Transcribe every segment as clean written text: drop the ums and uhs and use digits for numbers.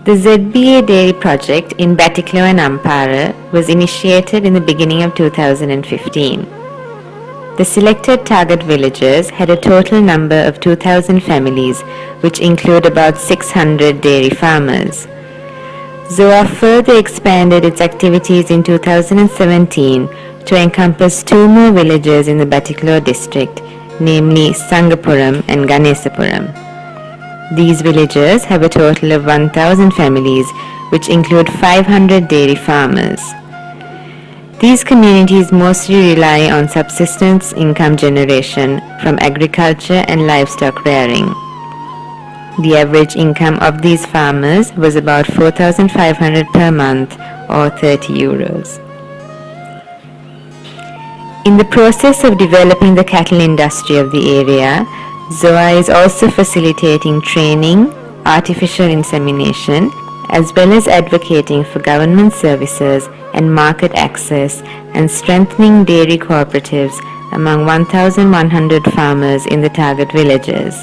The ZBA Dairy project in Batticaloa and Ampara was initiated in the beginning of 2015. The selected target villages had a total number of 2,000 families, which include about 600 dairy farmers. ZOA further expanded its activities in 2017 to encompass 2 more villages in the Batticaloa district, namely Sangapuram and Ganesapuram. These villages have a total of 1,000 families, which include 500 dairy farmers. These communities mostly rely on subsistence income generation from agriculture and livestock rearing. The average income of these farmers was about 4,500 per month or 30 euros. In the process of developing the cattle industry of the area, ZOA is also facilitating training, artificial insemination, as well as advocating for government services and market access and strengthening dairy cooperatives among 1,100 farmers in the target villages.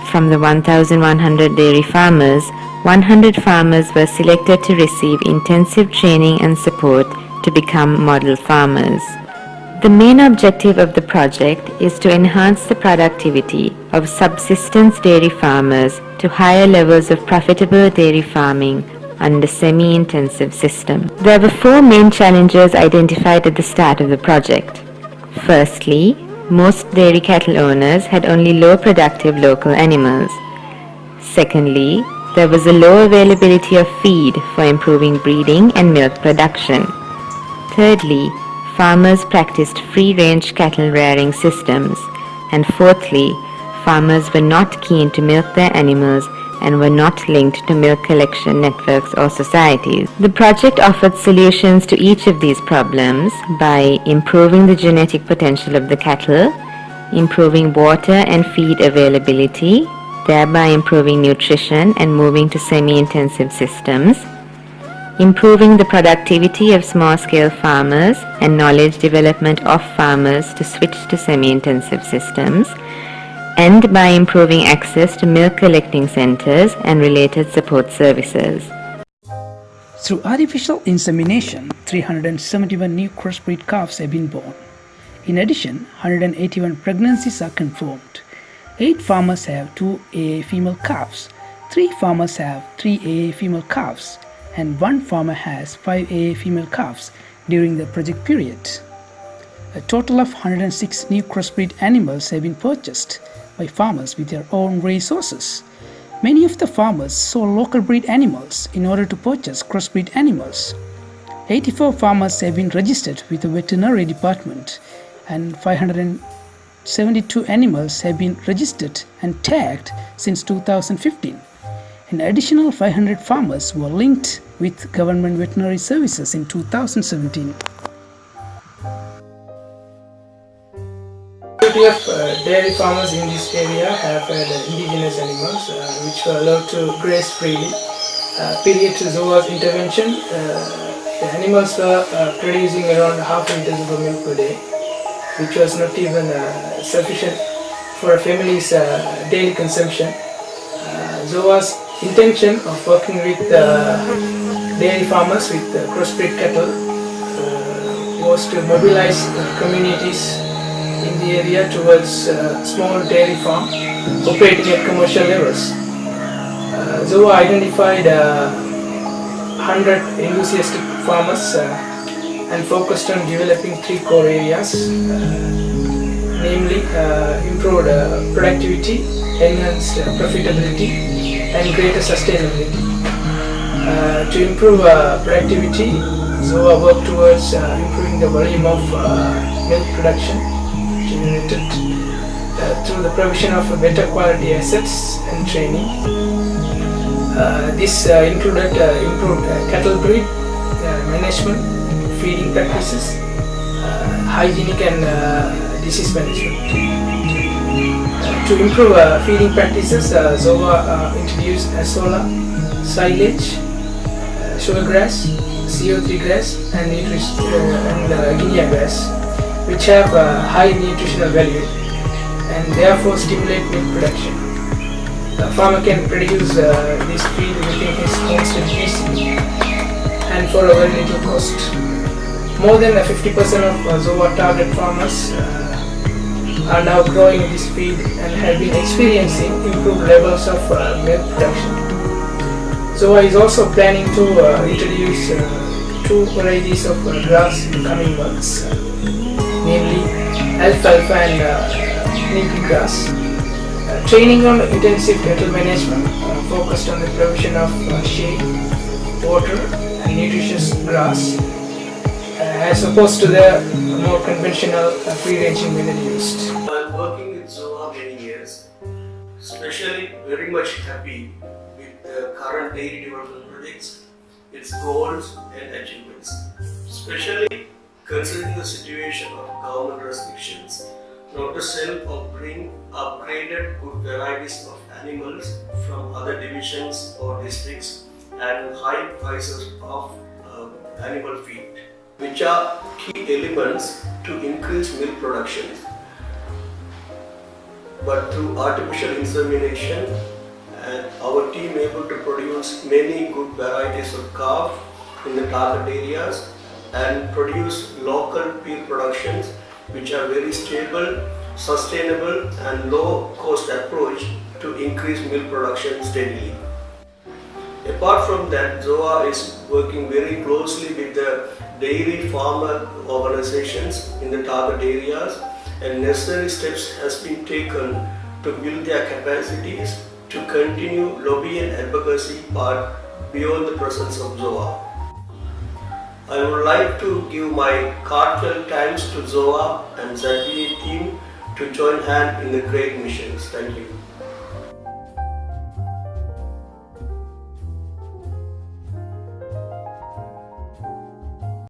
From the 1,100 dairy farmers, 100 farmers were selected to receive intensive training and support to become model farmers. The main objective of the project is to enhance the productivity of subsistence dairy farmers to higher levels of profitable dairy farming under semi-intensive system. There were 4 main challenges identified at the start of the project. Firstly, most dairy cattle owners had only low productive local animals. Secondly, there was a low availability of feed for improving breeding and milk production. Thirdly, farmers practiced free-range cattle rearing systems. And fourthly, farmers were not keen to milk their animals and were not linked to milk collection networks or societies. The project offered solutions to each of these problems by improving the genetic potential of the cattle, improving water and feed availability, thereby improving nutrition and moving to semi-intensive systems, improving the productivity of small-scale farmers and knowledge development of farmers to switch to semi-intensive systems, and by improving access to milk collecting centers and related support services. Through artificial insemination, 371 new crossbreed calves have been born. In addition, 181 pregnancies are confirmed. 8 farmers have 2 AA female calves, 3 farmers have 3 AA female calves, and 1 farmer has 5 AA female calves during the project period. A total of 106 new crossbreed animals have been purchased by farmers with their own resources. Many of the farmers sold local breed animals in order to purchase crossbreed animals. 84 farmers have been registered with the veterinary department, and 572 animals have been registered and tagged since 2015. An additional 500 farmers were linked with government veterinary services in 2017. Majority of dairy farmers in this area have had indigenous animals which were allowed to graze freely. Period to ZOA's intervention, the animals were producing around half liters of milk per day, which was not even sufficient for a family's daily consumption. ZOA's intention of working with dairy farmers with crossbreed cattle was to mobilize communities in the area towards small dairy farm operating at commercial levels. ZOA identified 100 enthusiastic farmers and focused on developing 3 core areas, namely improved productivity, enhanced profitability, and greater sustainability. To improve productivity, ZOA worked towards improving the volume of milk production generated through the provision of better quality assets and training. This included improved cattle breed management, feeding practices, hygienic and disease management. To improve feeding practices, ZOA introduced azola, silage, sugar grass, CO3 grass, and guinea grass, which have high nutritional value and therefore stimulate milk production. A farmer can produce this feed within his homestead easily and for a very little cost. More than 50% of ZOA target farmers are now growing this feed and have been experiencing improved levels of milk production. ZOA is also planning to introduce two varieties of grass in the coming months, namely alfalfa and leafy grass. Training on intensive cattle management focused on the provision of shade, water and nutritious grass as opposed to the more conventional free-ranging method used. I'm working with ZOA many years, especially very much happy with the current dairy development projects, its goals and achievements, especially considering the situation of government restrictions not to sell or bring upgraded good varieties of animals from other divisions or districts and high prices of animal feed, which are key elements to increase milk production. But through artificial insemination, our team able to produce many good varieties of calf in the target areas and produce local peel productions which are very stable, sustainable and low cost approach to increase milk production steadily. Apart from that, ZOA is working very closely with the dairy farmer organizations in the target areas, and necessary steps has been taken to build their capacities to continue lobby and advocacy part beyond the presence of ZOA. I would like to give my heartfelt thanks to ZOA and ZBA team to join hand in the great missions. Thank you.